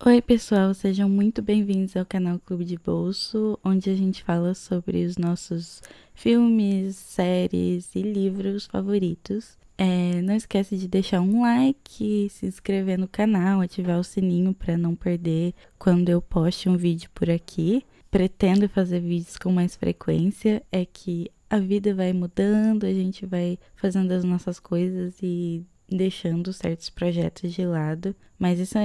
Oi, pessoal, sejam muito bem-vindos ao canal Clube de Bolso, onde a gente fala sobre os nossos filmes, séries e livros favoritos. Não esquece de deixar um like, se inscrever no canal, ativar o sininho para não perder quando eu poste um vídeo por aqui. Pretendo fazer vídeos com mais frequência, é que a vida vai mudando, a gente vai fazendo as nossas coisas e deixando certos projetos de lado, mas isso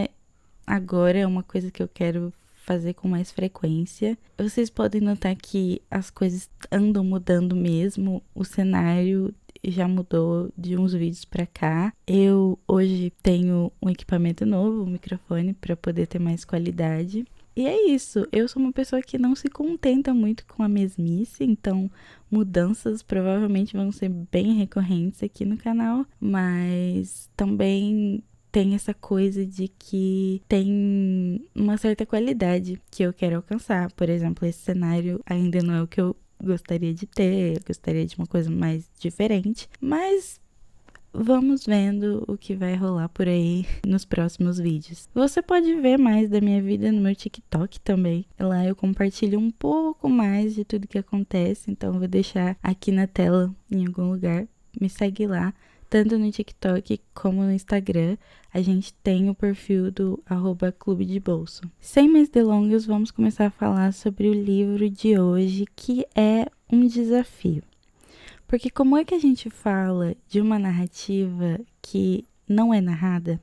agora é uma coisa que eu quero fazer com mais frequência. Vocês podem notar que as coisas andam mudando mesmo, o cenário já mudou de uns vídeos pra cá. Eu hoje tenho um equipamento novo, um microfone, para poder ter mais qualidade. E é isso, eu sou uma pessoa que não se contenta muito com a mesmice, então mudanças provavelmente vão ser bem recorrentes aqui no canal, mas também tem essa coisa de que tem uma certa qualidade que eu quero alcançar. Por exemplo, esse cenário ainda não é o que eu gostaria de ter, eu gostaria de uma coisa mais diferente, mas vamos vendo o que vai rolar por aí nos próximos vídeos. Você pode ver mais da minha vida no meu TikTok também. Lá eu compartilho um pouco mais de tudo que acontece, então eu vou deixar aqui na tela em algum lugar. Me segue lá, tanto no TikTok como no Instagram. A gente tem o perfil do @Clube de Bolso. Sem mais delongas, vamos começar a falar sobre o livro de hoje, que é um desafio. Porque como é que a gente fala de uma narrativa que não é narrada?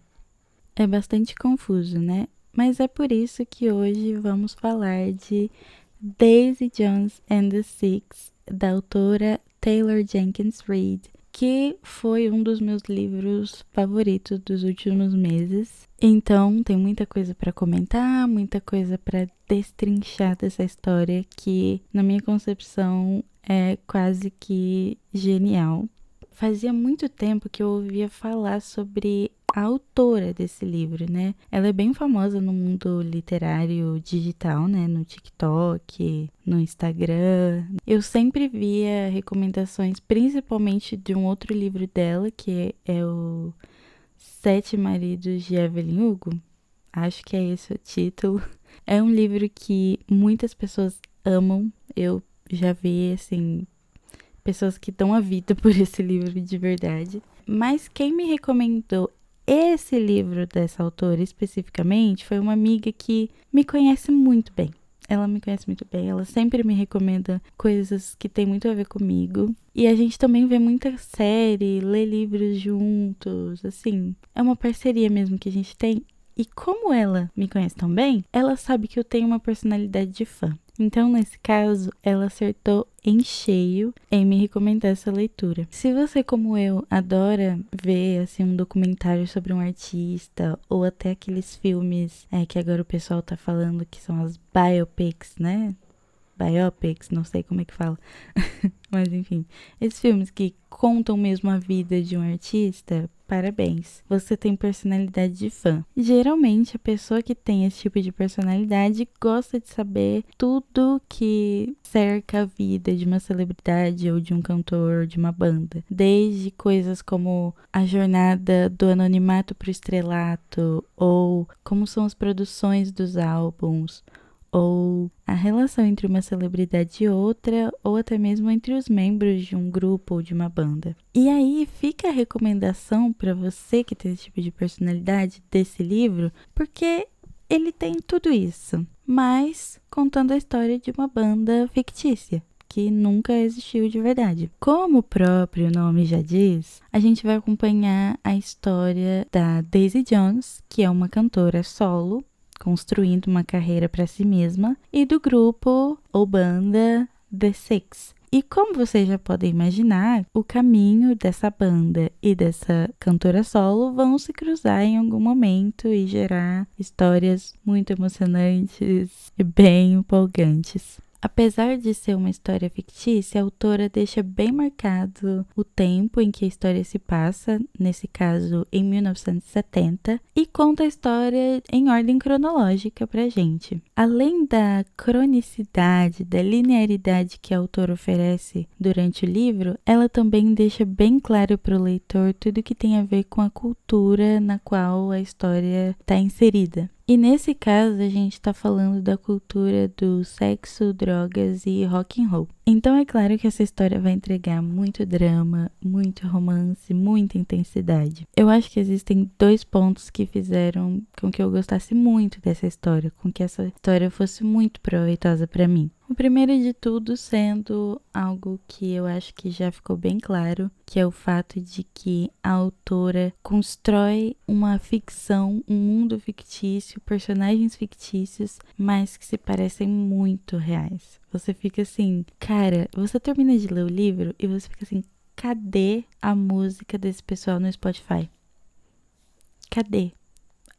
É bastante confuso, né? Mas é por isso que hoje vamos falar de Daisy Jones and the Six, da autora Taylor Jenkins Reid, que foi um dos meus livros favoritos dos últimos meses. Então, tem muita coisa para comentar, muita coisa para destrinchar dessa história que, na minha concepção, é quase que genial. Fazia muito tempo que eu ouvia falar sobre a autora desse livro, né? Ela é bem famosa no mundo literário digital, né? No TikTok, no Instagram. Eu sempre via recomendações, principalmente de um outro livro dela, que é o Sete Maridos de Evelyn Hugo. Acho que é esse o título. É um livro que muitas pessoas amam. Eu já vi, assim, pessoas que dão a vida por esse livro de verdade. Mas quem me recomendou esse livro dessa autora especificamente foi uma amiga que me conhece muito bem. Ela me conhece muito bem, ela sempre me recomenda coisas que tem muito a ver comigo. E a gente também vê muita série, lê livros juntos, assim. É uma parceria mesmo que a gente tem. E como ela me conhece tão bem, ela sabe que eu tenho uma personalidade de fã. Então, nesse caso, ela acertou em cheio em me recomendar essa leitura. Se você, como eu, adora ver assim, um documentário sobre um artista, ou até aqueles filmes que agora o pessoal tá falando que são as biopics, né? Biopics, não sei como é que fala. Mas enfim, esses filmes que contam mesmo a vida de um artista, parabéns. Você tem personalidade de fã. Geralmente, a pessoa que tem esse tipo de personalidade gosta de saber tudo que cerca a vida de uma celebridade ou de um cantor, de uma banda. Desde coisas como a jornada do anonimato para o estrelato, ou como são as produções dos álbuns, ou a relação entre uma celebridade e outra, ou até mesmo entre os membros de um grupo ou de uma banda. E aí fica a recomendação para você que tem esse tipo de personalidade desse livro, porque ele tem tudo isso, mas contando a história de uma banda fictícia que nunca existiu de verdade. Como o próprio nome já diz, a gente vai acompanhar a história da Daisy Jones, que é uma cantora solo, construindo uma carreira para si mesma, e do grupo ou banda The Six. E como vocês já podem imaginar, o caminho dessa banda e dessa cantora solo vão se cruzar em algum momento e gerar histórias muito emocionantes e bem empolgantes. Apesar de ser uma história fictícia, a autora deixa bem marcado o tempo em que a história se passa, nesse caso em 1970, e conta a história em ordem cronológica pra gente. Além da cronicidade, da linearidade que a autora oferece durante o livro, ela também deixa bem claro para o leitor tudo que tem a ver com a cultura na qual a história está inserida. E nesse caso, a gente tá falando da cultura do sexo, drogas e rock and roll. Então é claro que essa história vai entregar muito drama, muito romance, muita intensidade. Eu acho que existem dois pontos que fizeram com que eu gostasse muito dessa história, com que essa história fosse muito proveitosa para mim. O primeiro de tudo sendo algo que eu acho que já ficou bem claro, que é o fato de que a autora constrói uma ficção, um mundo fictício, personagens fictícios, mas que se parecem muito reais. Você fica assim, cara, você termina de ler o livro e você fica assim, cadê a música desse pessoal no Spotify? Cadê?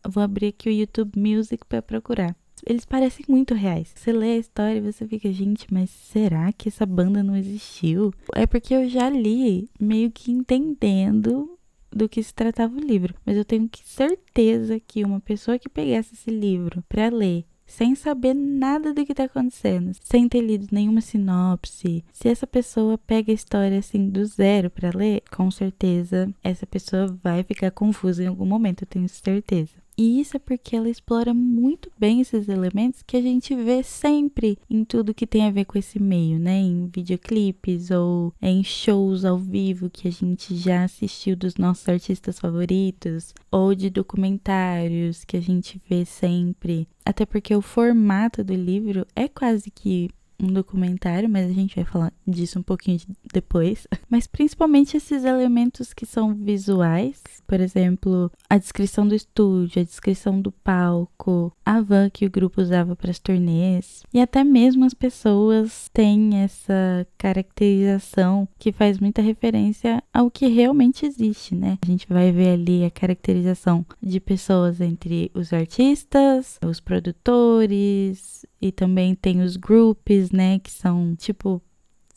Eu vou abrir aqui o YouTube Music para procurar. Eles parecem muito reais. Você lê a história e você fica, gente, mas será que essa banda não existiu? É porque eu já li meio que entendendo do que se tratava o livro. Mas eu tenho certeza que uma pessoa que pegasse esse livro para ler sem saber nada do que tá acontecendo, sem ter lido nenhuma sinopse, se essa pessoa pega a história assim do zero pra ler, com certeza essa pessoa vai ficar confusa em algum momento, eu tenho certeza. E isso é porque ela explora muito bem esses elementos que a gente vê sempre em tudo que tem a ver com esse meio, né? Em videoclipes ou em shows ao vivo que a gente já assistiu dos nossos artistas favoritos, ou de documentários que a gente vê sempre. Até porque o formato do livro é quase que um documentário, mas a gente vai falar disso um pouquinho depois. Mas principalmente esses elementos que são visuais, por exemplo, a descrição do estúdio, a descrição do palco, a van que o grupo usava para as turnês, e até mesmo as pessoas têm essa caracterização que faz muita referência ao que realmente existe, né? A gente vai ver ali a caracterização de pessoas entre os artistas, os produtores, e também tem os groups, né, que são tipo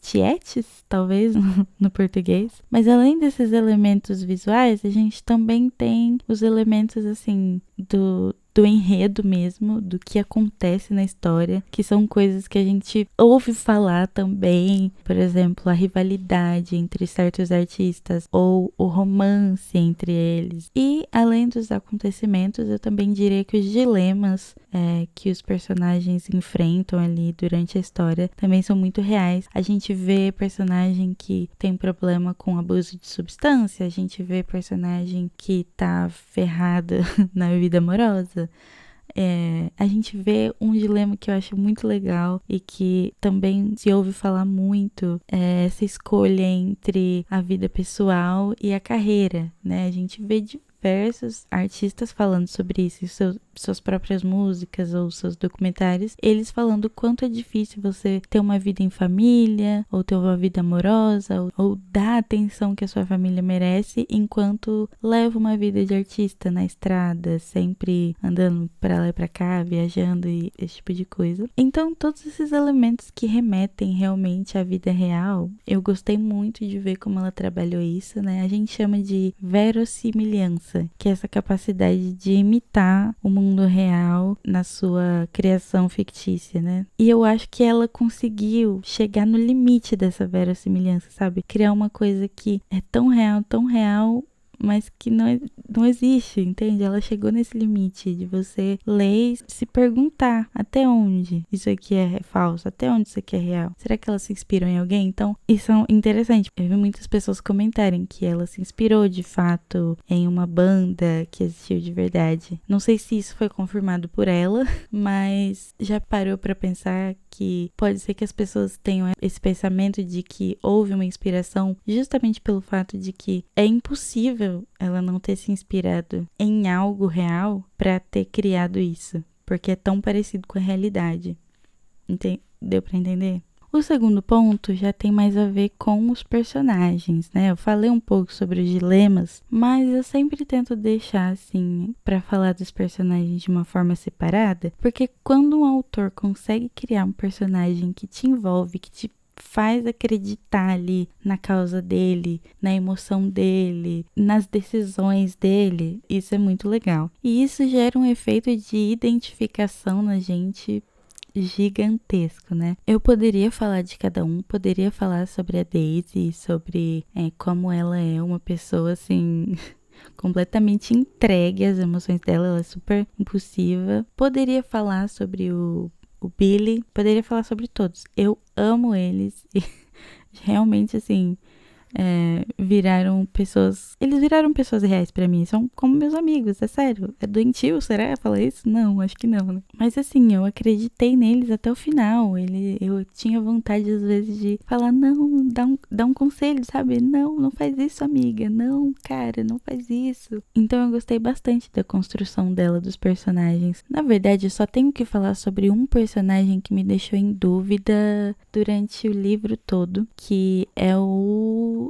tietes, talvez, no português. Mas além desses elementos visuais, a gente também tem os elementos, assim, do enredo mesmo, do que acontece na história, que são coisas que a gente ouve falar também, por exemplo, a rivalidade entre certos artistas ou o romance entre eles. E além dos acontecimentos, eu também diria que os dilemas que os personagens enfrentam ali durante a história também são muito reais. A gente vê personagem que tem problema com abuso de substância, a gente vê personagem que tá ferrada na vida amorosa. A gente vê um dilema que eu acho muito legal e que também se ouve falar muito, essa escolha entre a vida pessoal e a carreira, né? A gente vê diversos artistas falando sobre isso, suas próprias músicas ou seus documentários, eles falando o quanto é difícil você ter uma vida em família, ou ter uma vida amorosa, ou dar a atenção que a sua família merece, enquanto leva uma vida de artista na estrada, sempre andando pra lá e pra cá, viajando e esse tipo de coisa. Então, todos esses elementos que remetem realmente à vida real, eu gostei muito de ver como ela trabalhou isso, né? A gente chama de verossimilhança, que é essa capacidade de imitar o mundo real na sua criação fictícia, né? E eu acho que ela conseguiu chegar no limite dessa verossimilhança, sabe? Criar uma coisa que é tão real, mas que não existe, entende? Ela chegou nesse limite de você ler e se perguntar até onde isso aqui é falso, até onde isso aqui é real. Será que ela se inspirou em alguém? Então, isso é interessante. Eu vi muitas pessoas comentarem que ela se inspirou de fato em uma banda que existiu de verdade. Não sei se isso foi confirmado por ela, mas já parou pra pensar que pode ser que as pessoas tenham esse pensamento de que houve uma inspiração justamente pelo fato de que é impossível ela não ter se inspirado em algo real para ter criado isso, porque é tão parecido com a realidade. Deu para entender? O segundo ponto já tem mais a ver com os personagens, né? Eu falei um pouco sobre os dilemas, mas eu sempre tento deixar assim para falar dos personagens de uma forma separada, porque quando um autor consegue criar um personagem que te envolve, que te faz acreditar ali na causa dele, na emoção dele, nas decisões dele, isso é muito legal. E isso gera um efeito de identificação na gente gigantesco, né? Eu poderia falar de cada um, poderia falar sobre a Daisy, sobre como ela é uma pessoa assim completamente entregue às emoções dela, ela é super impulsiva. Poderia falar sobre o Billy, poderia falar sobre todos. Eu amo eles e realmente, assim, viraram pessoas. Eles viraram pessoas reais pra mim. São como meus amigos, é sério. É doentio, será? Falar isso? Não, acho que não, né? Mas assim, eu acreditei neles até o final. Eu tinha vontade, às vezes, de falar, não, dá um conselho, sabe? Não, não faz isso, amiga. Não, cara, não faz isso. Então eu gostei bastante da construção dela, dos personagens. Na verdade, eu só tenho que falar sobre um personagem que me deixou em dúvida durante o livro todo, que é o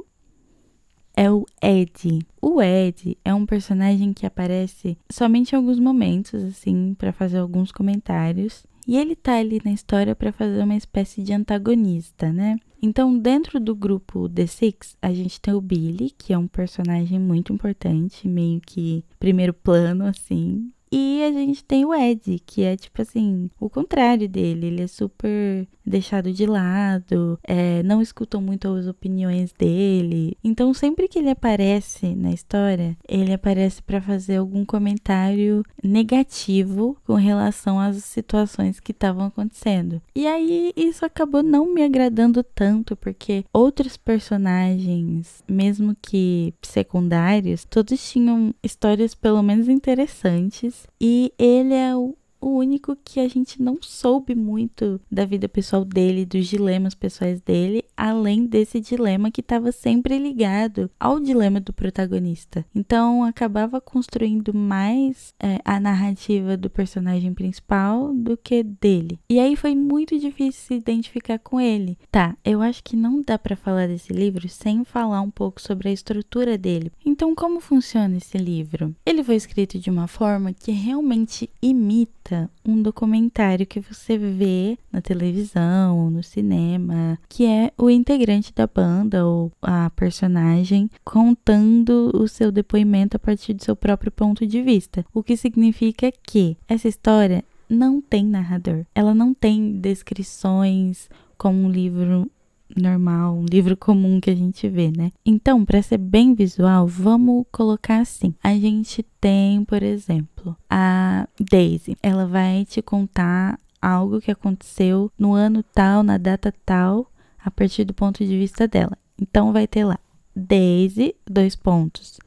Ed. O Ed é um personagem que aparece somente em alguns momentos, assim, pra fazer alguns comentários. E ele tá ali na história pra fazer uma espécie de antagonista, né? Então, dentro do grupo The Six, a gente tem o Billy, que é um personagem muito importante, meio que primeiro plano, assim. E a gente tem o Ed, que é tipo assim, o contrário dele. Ele é super deixado de lado, não escutam muito as opiniões dele. Então, sempre que ele aparece na história, ele aparece para fazer algum comentário negativo com relação às situações que estavam acontecendo. E aí, isso acabou não me agradando tanto, porque outros personagens, mesmo que secundários, todos tinham histórias pelo menos interessantes. E ele é o único que a gente não soube muito da vida pessoal dele, dos dilemas pessoais dele, além desse dilema que estava sempre ligado ao dilema do protagonista. Então, acabava construindo mais a narrativa do personagem principal do que dele. E aí foi muito difícil se identificar com ele. Tá, eu acho que não dá para falar desse livro sem falar um pouco sobre a estrutura dele. Então, como funciona esse livro? Ele foi escrito de uma forma que realmente imita um documentário que você vê na televisão ou no cinema, que é o integrante da banda ou a personagem contando o seu depoimento a partir do seu próprio ponto de vista. O que significa que essa história não tem narrador. Ela não tem descrições como um livro normal, um livro comum que a gente vê, né? Então, para ser bem visual, vamos colocar assim. A gente tem, por exemplo, a Daisy. Ela vai te contar algo que aconteceu no ano tal, na data tal, a partir do ponto de vista dela. Então, vai ter lá, Daisy, 2 pontos.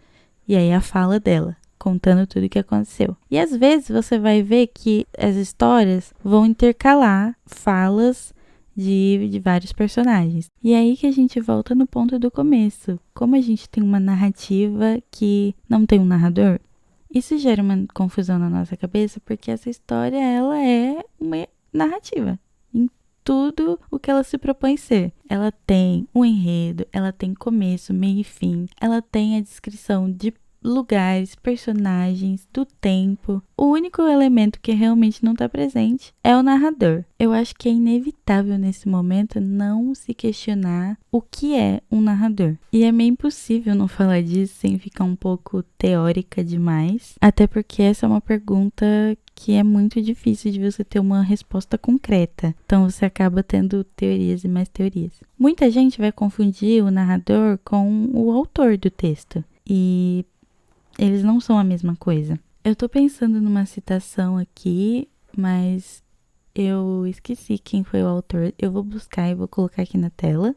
E aí a fala dela, contando tudo o que aconteceu. E às vezes você vai ver que as histórias vão intercalar falas de vários personagens. E é aí que a gente volta no ponto do começo. Como a gente tem uma narrativa que não tem um narrador, isso gera uma confusão na nossa cabeça, porque essa história, ela é uma narrativa. Em tudo o que ela se propõe ser. Ela tem um enredo, ela tem começo, meio e fim. Ela tem a descrição de lugares, personagens, do tempo. O único elemento que realmente não está presente é o narrador. Eu acho que é inevitável nesse momento não se questionar o que é um narrador. E é meio impossível não falar disso sem ficar um pouco teórica demais, até porque essa é uma pergunta que é muito difícil de você ter uma resposta concreta. Então você acaba tendo teorias e mais teorias. Muita gente vai confundir o narrador com o autor do texto. E eles não são a mesma coisa. Eu tô pensando numa citação aqui, mas eu esqueci quem foi o autor. Eu vou buscar e vou colocar aqui na tela.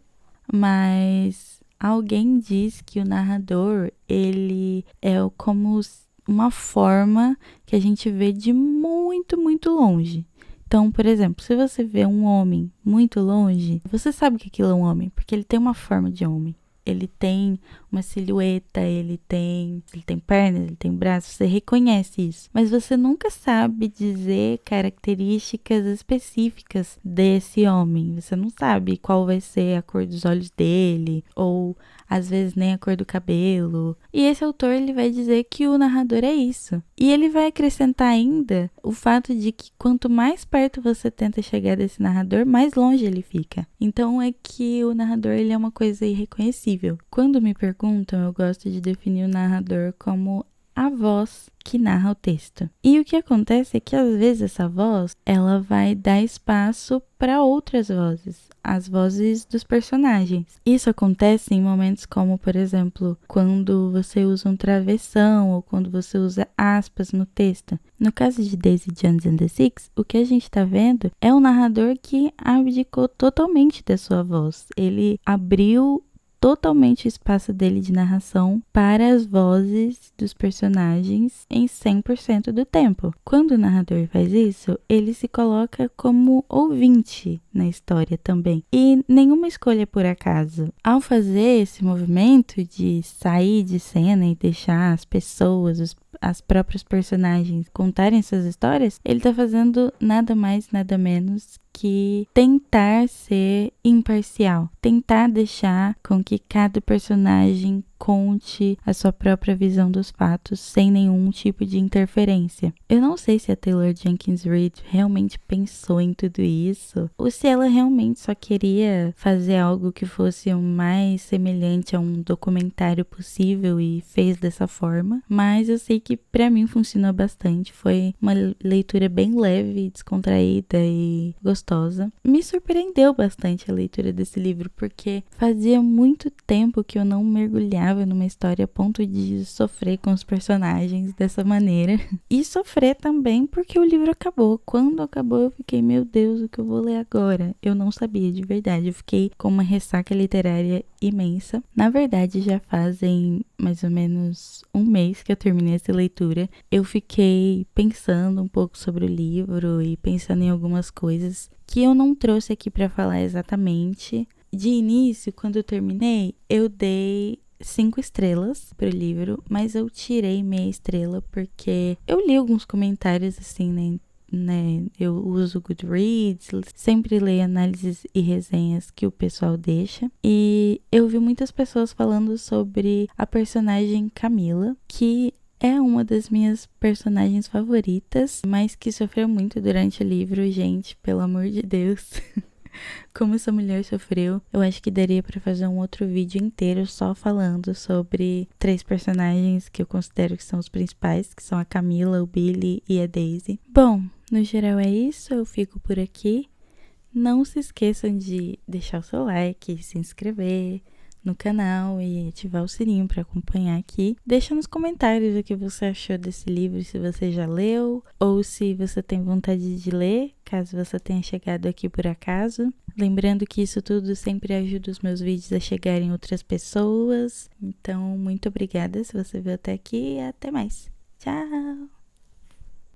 Mas alguém diz que o narrador, ele é como uma forma que a gente vê de muito, muito longe. Então, por exemplo, se você vê um homem muito longe, você sabe que aquilo é um homem, porque ele tem uma forma de homem. Ele tem uma silhueta, ele tem pernas, ele tem braços, você reconhece isso. Mas você nunca sabe dizer características específicas desse homem. Você não sabe qual vai ser a cor dos olhos dele, ou às vezes nem a cor do cabelo. E esse autor, ele vai dizer que o narrador é isso. E ele vai acrescentar ainda o fato de que quanto mais perto você tenta chegar desse narrador, mais longe ele fica. Então é que o narrador, ele é uma coisa irreconhecível. Quando me perguntam, eu gosto de definir o narrador como a voz que narra o texto. E o que acontece é que às vezes essa voz, ela vai dar espaço para outras vozes, as vozes dos personagens. Isso acontece em momentos como, por exemplo, quando você usa um travessão ou quando você usa aspas no texto. No caso de Daisy Jones and the Six, o que a gente está vendo é um narrador que abdicou totalmente da sua voz. Ele abriu totalmente o espaço dele de narração para as vozes dos personagens em 100% do tempo. Quando o narrador faz isso, ele se coloca como ouvinte na história também. E nenhuma escolha é por acaso. Ao fazer esse movimento de sair de cena e deixar as pessoas, as próprios personagens contarem suas histórias, ele está fazendo nada mais, nada menos que tentar ser imparcial, tentar deixar com que cada personagem conte a sua própria visão dos fatos sem nenhum tipo de interferência. Eu não sei se a Taylor Jenkins Reid realmente pensou em tudo isso ou se ela realmente só queria fazer algo que fosse o mais semelhante a um documentário possível e fez dessa forma, mas eu sei que pra mim funcionou bastante. Foi uma leitura bem leve, descontraída e gostosa. Me surpreendeu bastante a leitura desse livro porque fazia muito tempo que eu não mergulhava numa história a ponto de sofrer com os personagens dessa maneira. E sofrer também porque o livro acabou. Quando acabou eu fiquei, meu Deus, o que eu vou ler agora? Eu não sabia de verdade. Eu fiquei com uma ressaca literária imensa. Na verdade, já fazem mais ou menos um mês que eu terminei essa leitura. Eu fiquei pensando um pouco sobre o livro e pensando em algumas coisas que eu não trouxe aqui para falar exatamente. De início, quando eu terminei, eu dei 5 estrelas pro livro, mas eu tirei meia estrela porque eu li alguns comentários assim, né? Eu uso o Goodreads, sempre leio análises e resenhas que o pessoal deixa. E eu vi muitas pessoas falando sobre a personagem Camila, que é uma das minhas personagens favoritas, mas que sofreu muito durante o livro, gente, pelo amor de Deus. Como essa mulher sofreu. Eu acho que daria pra fazer um outro vídeo inteiro só falando sobre 3 personagens que eu considero que são os principais, que são a Camila, o Billy e a Daisy. Bom, no geral é isso, eu fico por aqui. Não se esqueçam de deixar o seu like, se inscrever no canal e ativar o sininho para acompanhar aqui. Deixa nos comentários o que você achou desse livro, se você já leu ou se você tem vontade de ler, caso você tenha chegado aqui por acaso. Lembrando que isso tudo sempre ajuda os meus vídeos a chegarem em outras pessoas. Então, muito obrigada se você veio até aqui e até mais. Tchau!